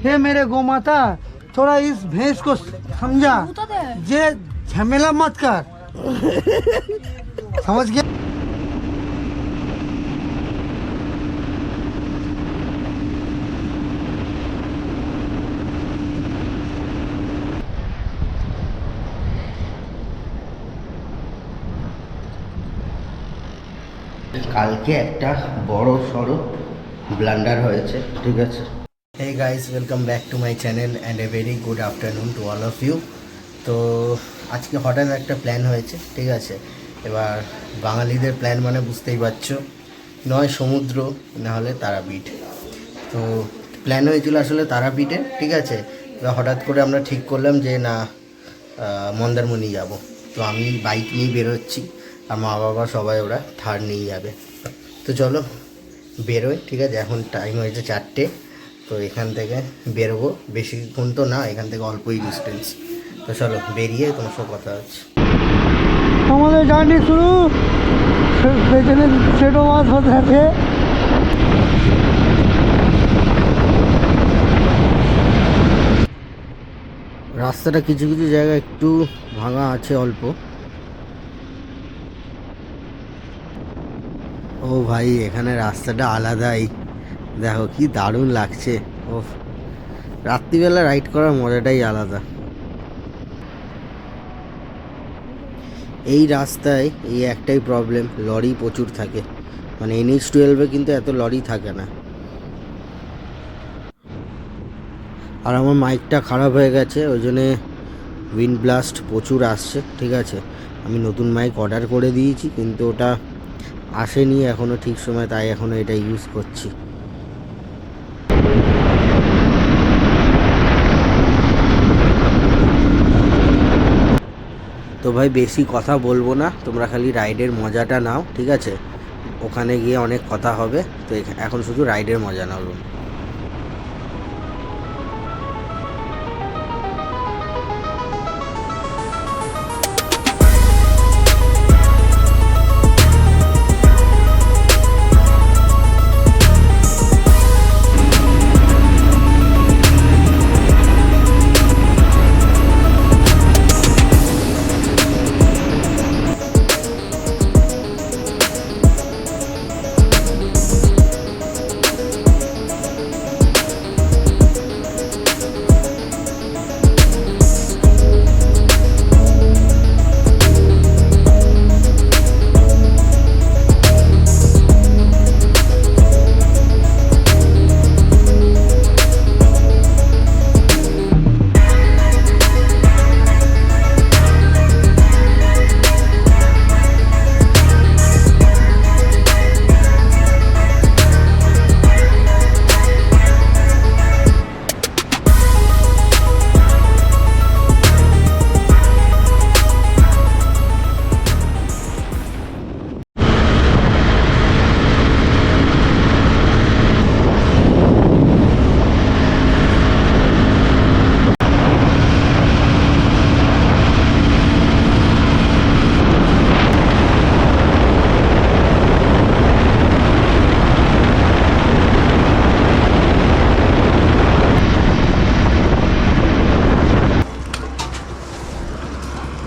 हे मेरे गौ माता, थोड़ा इस भैंस को समझा जे झमेला मत कर। समझ गया? কালকে একটা বড় সড়ো ব্লান্ডার হয়েছে, ঠিক আছে। Hey guys, welcome back to my channel and a very good afternoon to all of you. তো আজকে হঠাৎ একটা প্ল্যান হয়েছে, ঠিক আছে। এবার বাঙালিদের প্ল্যান মানে বুঝতেই পারছো, নয় সমুদ্র না হলে তারাপীঠ। তো প্ল্যান হয়েছিল আসলে তারাপীঠে, ঠিক আছে। এবার হঠাৎ করে আমরা ঠিক করলাম যে না, মন্দারমণি যাব। তো আমি বাইক নিয়ে বেরোচ্ছি আর মা বাবা সবাই ওরা থার নিয়ে যাবে। তো চলো বেরোই, ঠিক আছে। এখন টাইম হয়েছে 4টে। তো এখান থেকে বেরোবো, বেশিক্ষণ তো না, এখান থেকে অল্পই ডিস্টেন্স। তো চলো বেরিয়ে তোমার সব কথা হচ্ছে। আমাদের জার্নি শুরু, পেছনে সেটো মাছ হতে থাকে। রাস্তাটা কিছু কিছু জায়গায় একটু ভাঙা আছে অল্প। ও ভাই, এখানে রাস্তাটা আলাদাই, দেখো কি দারুণ লাগছে। ও, রাত্রিবেলা রাইড করার মজাটাই আলাদা। এই রাস্তায় এই একটাই প্রবলেম, লরি প্রচুর থাকে। মানে NH-12-এ কিন্তু এত লরি থাকে না। আর আমার মাইকটা খারাপ হয়ে গেছে, ওই জন্যে উইন্ড ব্লাস্ট প্রচুর আসছে, ঠিক আছে। আমি নতুন মাইক অর্ডার করে দিয়েছি, কিন্তু ওটা আসেনি এখনও ঠিক সময়, তাই এখনও এটা ইউজ করছি। তো ভাই বেশি কথা বলবো না, তোমরা খালি রাইডের মজাটা নাও, ঠিক আছে। ওখানে গিয়ে অনেক কথা হবে, তো এখন শুধু রাইডের মজা নাও।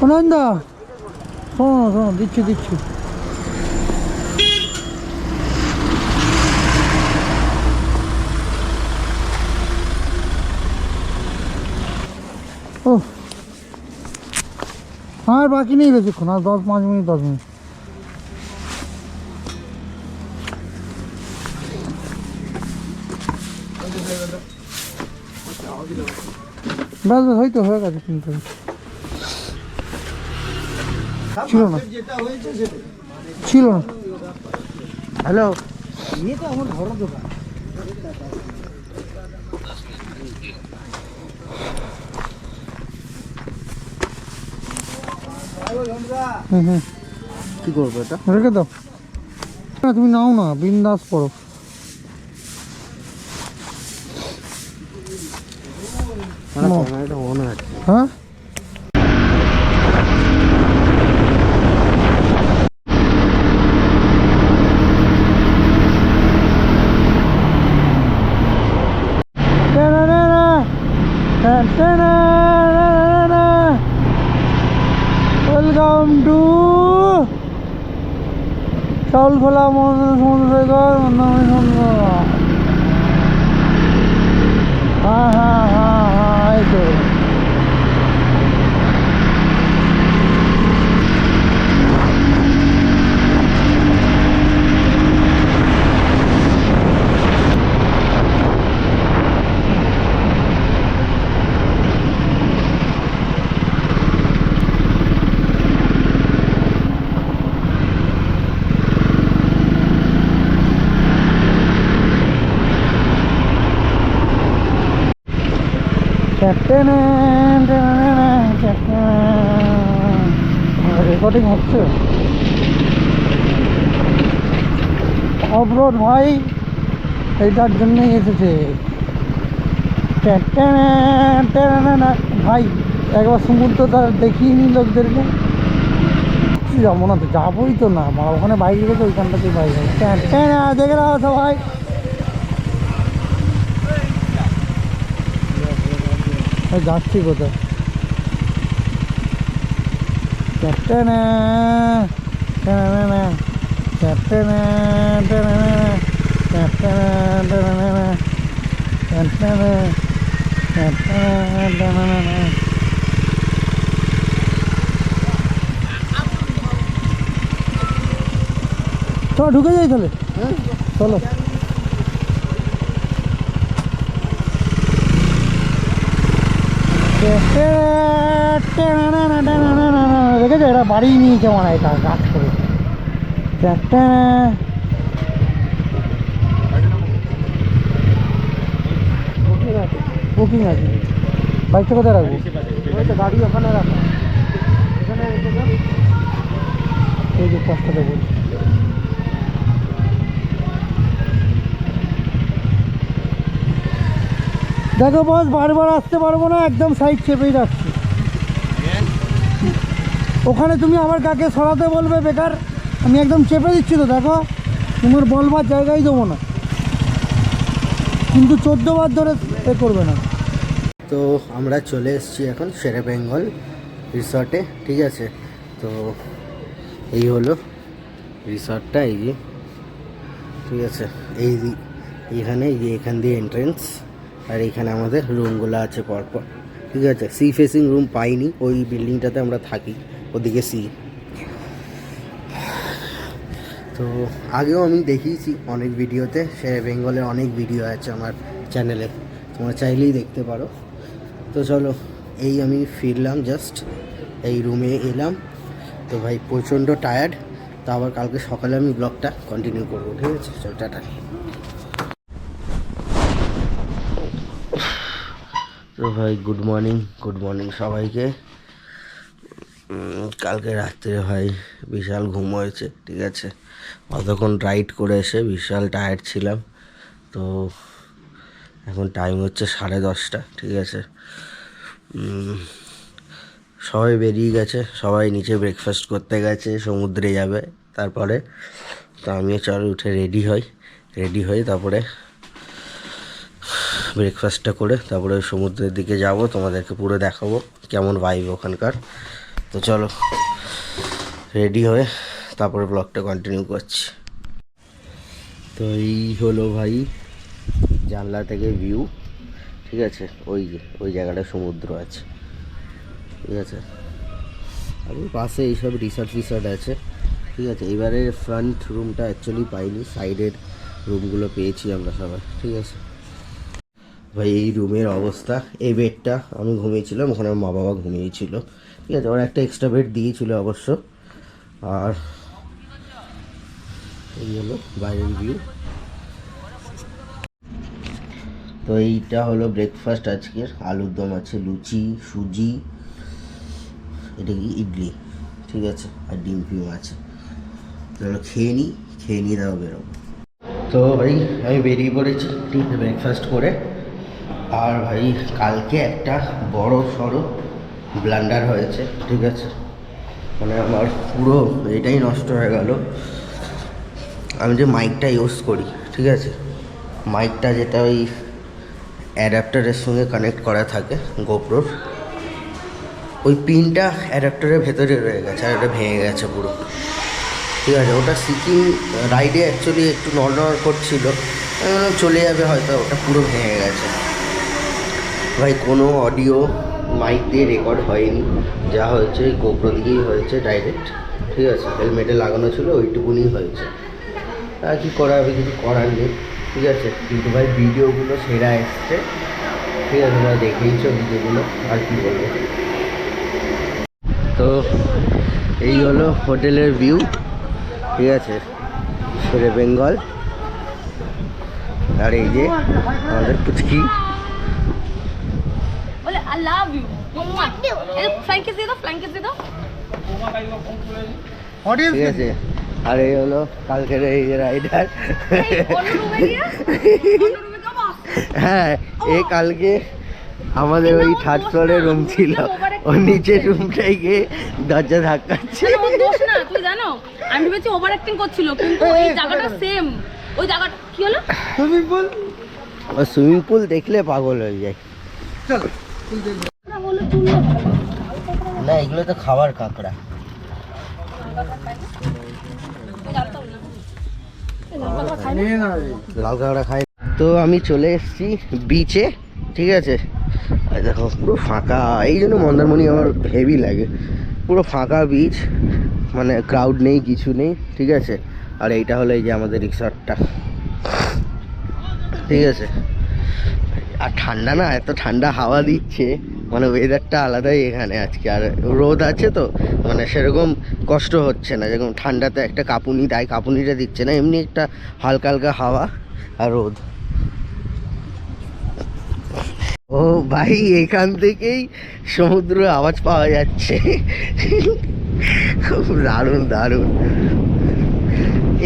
অনন্দা, শোনো শোনো, দিচ্ছি দিচ্ছি। ও আর বাকি নেই বেশিক্ষণ, আর 5 মিনিট 10 মিনিট। ব্যাস ব্যাস, হয়তো হয়ে গেছে 3 ছিল না, ছিল না। হ্যালো, তো আমার ঘরের দোকান। কি করবো এটা? রেখে দাও না, তুমি নাও না, বিন্দাস করো। হ্যাঁ, ওয়েলকাম টু চাউলখোলা সমুদ্র সৈকত। হ্যাঁ হ্যাঁ হ্যাঁ হ্যাঁ, এই তো রেকর্ডিং হচ্ছে। অফরোড ভাই এইটার জন্যই এসেছে ভাই। একবার সমুদ্র তার দেখিয়ে নি লোকদেরকে। যাবো না তো, যাবোই তো না, ওখানে বাইক রেখেছে ওইখানটাতেই বাইক দেখে রাখো সবাই। যাচ্ছি কোথায়? চলো ঢুকে যাই তাহলে। চলো দেখেছো, এটা বাড়ি নিয়েছে মানে, এটা গাছ করে। বুকিং আছে। বাইকটা কোথায় রাখবো? ওই তো গাড়ি ওখানে রাখো, এখানে রেখে দাও। এই যে কষ্টটা বলছি। দেখো বস, বারবার আসতে পারবো না, একদম সাইড চেপেই রাখছি। ওখানে তুমি আমার কাকে সরাতে বলবে বেকার, আমি একদম চেপে দিচ্ছি তো। দেখো তোমার বলবার জায়গায় দেবো না, কিন্তু 14 বার ধরে এ করবে না। তো আমরা চলে এসেছি এখন শেরে বেঙ্গল রিসর্টে, ঠিক আছে। তো এই হলো রিসর্টটা, এই যে, ঠিক আছে। এইখানে এই যে এখান দিয়ে এন্ট্রেন্স, আর এইখানে আমাদের রুমগুলো আছে পরপর, ঠিক আছে। সি ফেসিং রুম পাইনি, ওই বিল্ডিংটাতে আমরা থাকি, ওদিকে সি। তো আগেও আমি দেখিয়েছি অনেক ভিডিওতে, শেরে বেঙ্গলের অনেক ভিডিও আছে আমার চ্যানেলে, তোমরা চাইলেই দেখতে পারো। তো চলো, এই আমি ফিরলাম জাস্ট, এই রুমে এলাম। তো ভাই প্রচণ্ড টায়ার্ড, তো আবার কালকে সকালে আমি ব্লগটা কন্টিনিউ করবো, ঠিক আছে। চল টাটা। তো ভাই গুড মর্নিং সবাইকে। কালকে রাত্রে ভাই বিশাল ঘুম হয়েছে, ঠিক আছে। অতক্ষণ রাইড করে এসে বিশাল টায়ার্ড ছিলাম। তো এখন টাইম হচ্ছে 10:30, ঠিক আছে। সবাই বেরিয়ে গেছে, সবাই নিচে ব্রেকফাস্ট করতে গেছে, সমুদ্রে যাবে তারপরে। তো আমিও চল উঠে রেডি হই তারপরে ব্রেকফাস্টটা করে তারপরে সমুদ্রের দিকে যাব, তোমাদেরকে পুরো দেখাবো কেমন ভাইব ওখানকার। তো চলো রেডি হয়ে তারপরে ব্লগটা কন্টিনিউ করছি। তো এই হলো ভাই জানলা থেকে ভিউ, ঠিক আছে। ওই জায়গাটা সমুদ্র আছে, ঠিক আছে। আর ওই পাশে এইসব রিসর্ট আছে, ঠিক আছে। এবারে ফ্রন্ট রুমটা অ্যাকচুয়ালি পাইনি, সাইডের রুমগুলো পেয়েছি আমরা সবাই, ঠিক আছে। ভাই এই রুমের অবস্থা, এই বেডটা আমি ঘুমিয়েছিলাম, ওখানে আমার মা বাবা ঘুমিয়েছিল, ঠিক আছে। ওরা একটা এক্সট্রা বেড দিয়েছিল অবশ্য। আর এই হলো বাইরের ভিউ। তো এইটা হলো ব্রেকফাস্ট আজকের, আলুর দম আছে, লুচি, সুজি, এটা কি ইডলি, ঠিক আছে, আর ডিম ফিম আছে। তাহলে খেয়ে নিয়ে দাও বেরোবো। তো ভাই আমি বেরিয়ে পড়েছি, ঠিক আছে, ব্রেকফাস্ট করে। আর ভাই কালকে একটা বড় সড়ো ব্লান্ডার হয়েছে, ঠিক আছে। মানে আমার পুরো এটাই নষ্ট হয়ে গেল। আমি যে মাইকটা ইউজ করি, ঠিক আছে, মাইকটা যেটা ওই অ্যাডাপ্টারের সঙ্গে কানেক্ট করা থাকে গোপ্রোর, ওই পিনটা অ্যাডাপ্টারের ভেতরে রয়ে গেছে আর এটা ভেঙে গেছে পুরো। ঠিক আছে, ওটা সিকিম রাইডে অ্যাকচুয়ালি একটু নড়নড় করছিল, চলে যাবে হয়তো, ওটা পুরো ভেঙে গেছে ভাই। কোনো অডিও মাইক দিয়ে রেকর্ড হয়নি, যা হয়েছে গোপ্রো দিকেই হয়েছে ডাইরেক্ট। ঠিক আছে, হেলমেটে লাগানো ছিল ওইটুকুনি হয়েছে, আর কি করা হবে, কিছু করার নেই। ঠিক আছে, কিন্তু ভাই ভিডিওগুলো সেরা এসছে। ঠিক আছে, তোমরা দেখেইছো ভিডিওগুলো, আর কি বলবো। তো এই হলো হোটেলের ভিউ। ঠিক আছে, শেরে বেঙ্গল, আর এই যে আমাদের পুচকি। बोले I love you flying kiss दे दो फ्लाइंग किस दे दो ঠিক আছে, আর এই হলো কালকের এই রাইডার। হ্যাঁ, এই কালকে আমাদের ওই থার্ড ফ্লোরে রুম ছিল, ওর নিচের রুমটাই গিয়ে দরজা ধাক্কাচ্ছে। দোষ না, তুই জানো আমি ভেবেছি ওভার অ্যাক্টিং করছিল, কিন্তু এই জায়গাটা সেম। ওই জায়গাটা কি হলো? Swimming pool. ও সুইমিং পুল দেখলে পাগল হয়ে যায়। চলো না, এগুলো তো খাবার কাঁকড়া। লাল কাঁকড়া খাই। তো আমি চলে এসেছি বিচে। ঠিক আছে, আর দেখো পুরো ফাঁকা, এই জন্য মন্দারমণি আমার হেভি লাগে। পুরো ফাঁকা বিচ, মানে ক্রাউড নেই, কিছু নেই। ঠিক আছে, আর এইটা হলো এই যে আমাদের রিসর্টটা। ঠিক আছে, আর ঠান্ডা না, এত ঠান্ডা হাওয়া দিচ্ছে, মানে ওয়েদারটা আলাদাই এখানে আজকে। আর রোদ আছে তো, মানে সেরকম কষ্ট হচ্ছে না, যেরকম ঠান্ডাতে একটা কাঁপুনি দেয়, কাঁপুনিটা দিচ্ছে না, এমনি একটা হালকা হালকা হাওয়া আর রোদ। ও ভাই, এখান থেকেই সমুদ্রের আওয়াজ পাওয়া যাচ্ছে। খুব দারুণ দারুণ।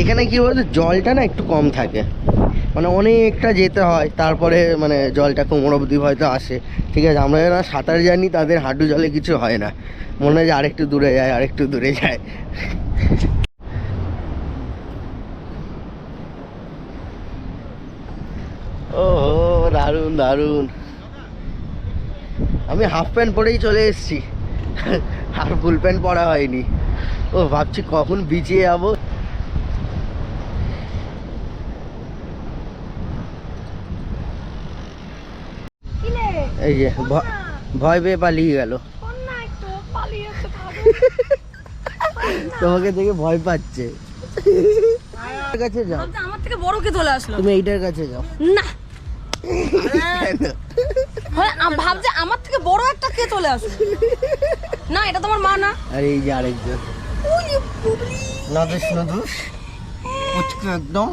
এখানে কি বলতো, জলটা না একটু কম থাকে, মানে অনেকটা যেতে হয়, তারপরে মানে জলটা কোমর অবধি হয়তো আসে। ঠিক আছে, আমরা যারা সাঁতার জানি তাদের হাঁটু জলে কিছু হয় না, মনে হয় যে আরেকটু দূরে যায়, আরেকটু দূরে যায়। ও দারুণ দারুণ। আমি হাফ প্যান্ট পরেই চলে এসেছি, আর ফুল প্যান্ট পরা হয়নি। ও ভাবছি কখন বিচে যাবো। এই যে ভয় পেয়ে পালিয়ে গেল, তোমাকে দেখে ভয় পাচ্ছে। কাছে যাও, আমার থেকে বড় কে চলে আসলো। তুমি এইটার কাছে যাও না, ভাবছে আমার থেকে বড় একটা কে চলে আসলো। না, এটা তোমার মা না। আর এই যে আরেকজন নদুস নদুস পুচকু একদম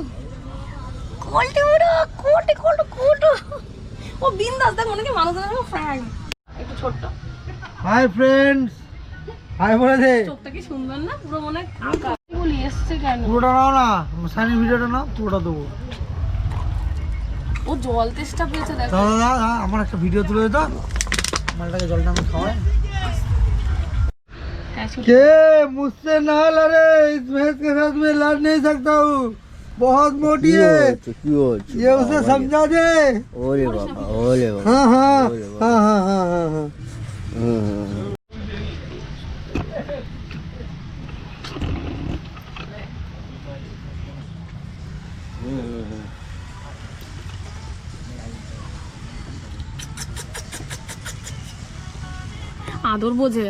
কোল্টে বড় কোটে কোটে কোটো। ও বিন্দাস, দেখ মনে কি মানুষ না, ফ্র্যাঙ্ক একটু ছোট্ট। হাই ফ্রেন্ডস, হাই বলে দে। চোখটা কি সুন্দর না, পুরো মনে আঁকা। বলি এসছে কেন? পুরোটা নাও না, সানি ভিডিওটা নাও, পুরোটা দেবো। ও জল তেষ্টা পেয়েছে, দেখ। দাদা আমার একটা ভিডিও তুলে দিত, মালটাকে জলটা আমি খাওয়াই। के मुझसे ना लड़े, इस भैंस के साथ मैं लड़ नहीं सकता हूँ, बहुत मोटी है, ये उसे समझा दे। ओरे बाबा, ओरे बाबा। हाँ हाँ हाँ हाँ हाँ हाँ हाँ। আদর বোঝে।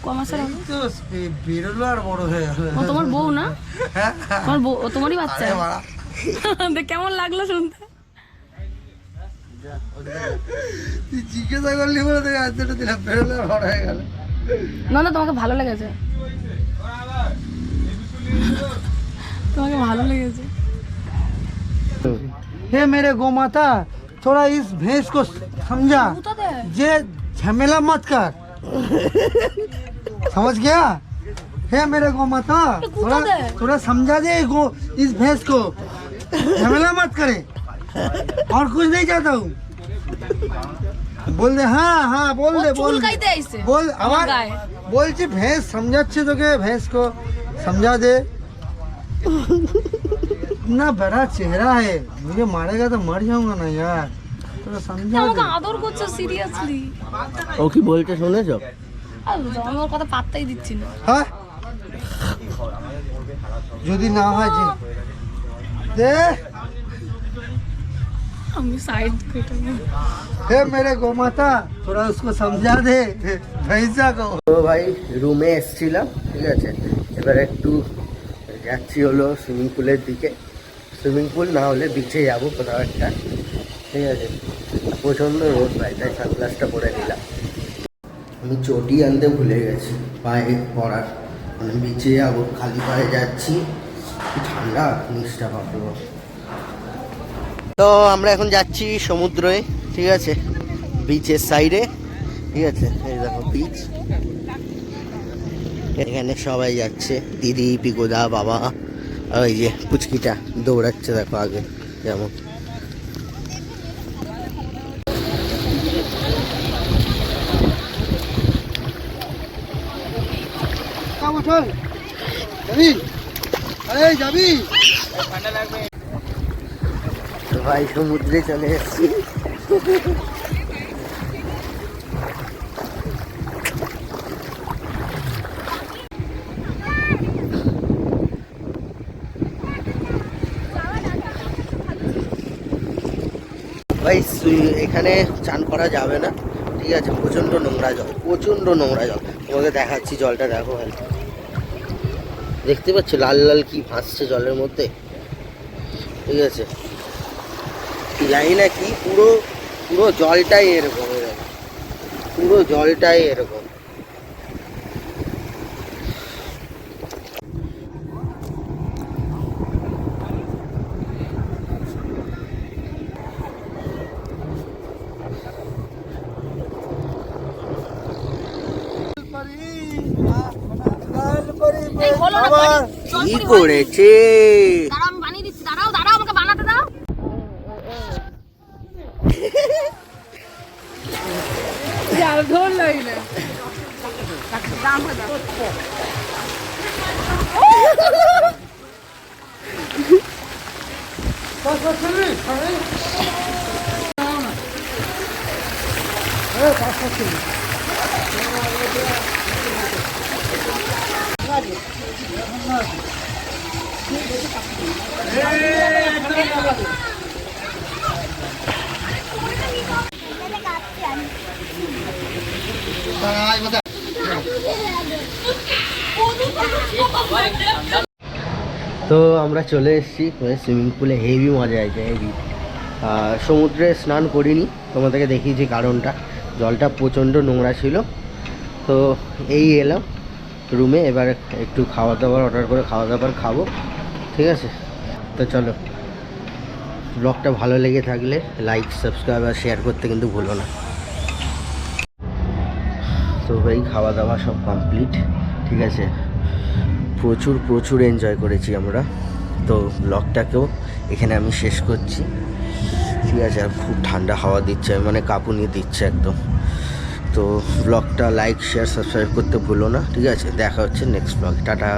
কমাসের তো বেরোলো আর বড় হয়ে গেল। ও তোমার বউ না? তোমার বউ, ও তোমারই বাচ্চা। দেখ কেমন লাগলো শুনতে। তুই জিজ্ঞাসা করলি বলে তোকে আজটা দিলাম, বেরোলো আর বড় হয়ে গেল। না না, তোমাকে ভালো লেগেছে, তোমাকে ভালো লেগেছে। हे मेरे गौ माता, थोड़ा इस भैंस को समझा, जे झमेला मत कर, समझ गया? हे मेरे गौ माता, थोड़ा समझा दे गो इस भैंस को, झमेला मत करे, और कुछ नहीं चाहता हूँ। बोल दे हाँ हाँ, बोल दे बोल दे, बोल आवाज बोल ची भैंस समझाচ্ছে তোকে, भैंस को समझा दे। इतना बड़ा चेहरा है, मुझे मारेगा तो मर जाऊंगा ना यार, थोड़ा समझा আমাকে दे। আদর করছো সিরিয়াসলি? ও কি বলতে শুনেছো? আমি ওর কথা পাত্তাই দিচ্ছি না। হ্যাঁ যদি না হয় যে দে আমি সাইড কেটে हे मेरे गौ माता थोड़ा उसको समझा दे भैंसा को। তো ভাই রুমে এসেছিলাম, ঠিক আছে, এবার একটু যাচ্ছি হলো সুইমিং পুলের দিকে। সুইমিং পুল না হলে বিচে যাবো কোথাও একটা, ঠিক আছে। প্রচণ্ড রোদ ভাই, তাই সানগ্লাসটা পরে নিলাম। আমি চটি আনতে ভুলে গেছি পায়ে পরার, মানে বিচে যাবো, খালি পায়ে যাচ্ছি, কি ঠান্ডা জিনিসটা ভাববো। তো আমরা এখন যাচ্ছি সমুদ্রে, ঠিক আছে, বিচের সাইডে, ঠিক আছে। এই দেখো বিচ, এখানে সবাই যাচ্ছে, দিদি, পিকোদা, বাবা, আর ওই যে পুচকিটা দৌড়াচ্ছে দেখো আগে যেমন। যাবি তো ভাই সমুদ্রে চলে এসেছি। ভাই এখানে চান করা যাবে না, ঠিক আছে, প্রচণ্ড নোংরা জল, প্রচণ্ড নোংরা জল। তোমাকে দেখাচ্ছি জলটা, দেখো ভাই, দেখতে পাচ্ছ লাল লাল কি ভাসছে জলের মধ্যে, ঠিক আছে। জানি না কি, পুরো পুরো জলটাই এরকম, পুরো জলটাই এরকম। কি করেছে? দাঁড়াও আমি বানিয়ে দিচ্ছি, দাঁড়াও দাঁড়াও আমাকে বানাতে দাও। জাল ধর লাইনে দাম হয়ে দাও। তো আমরা চলে এসেছি সুইমিং পুলে, হেভি মজা আছে, হেভি। সমুদ্রে স্নান করিনি, তোমাদেরকে দেখিয়েছি কারণটা, জলটা প্রচণ্ড নোংরা ছিল। তো এই এলাম রুমে, এবার একটু খাওয়া দাওয়ার অর্ডার করে খাওয়া দাওয়ার খাবো, ঠিক আছে। তো চলো, ব্লগটা ভালো লেগে থাকলে লাইক, সাবস্ক্রাইব আর শেয়ার করতে কিন্তু ভুলো না। তো ভাই খাওয়া দাওয়া সব কমপ্লিট, ঠিক আছে, প্রচুর প্রচুর এনজয় করেছি আমরা। তো ব্লগটাকেও এখানে আমি শেষ করছি, ঠিক আছে। আর খুব ঠান্ডা হাওয়া দিচ্ছে, মানে কাঁপুনি দিচ্ছে একদম। তো ব্লগটা লাইক, শেয়ার, সাবস্ক্রাইব করতে ভুলো না, ঠিক আছে। দেখা হচ্ছে নেক্সট ব্লগ, টাটা।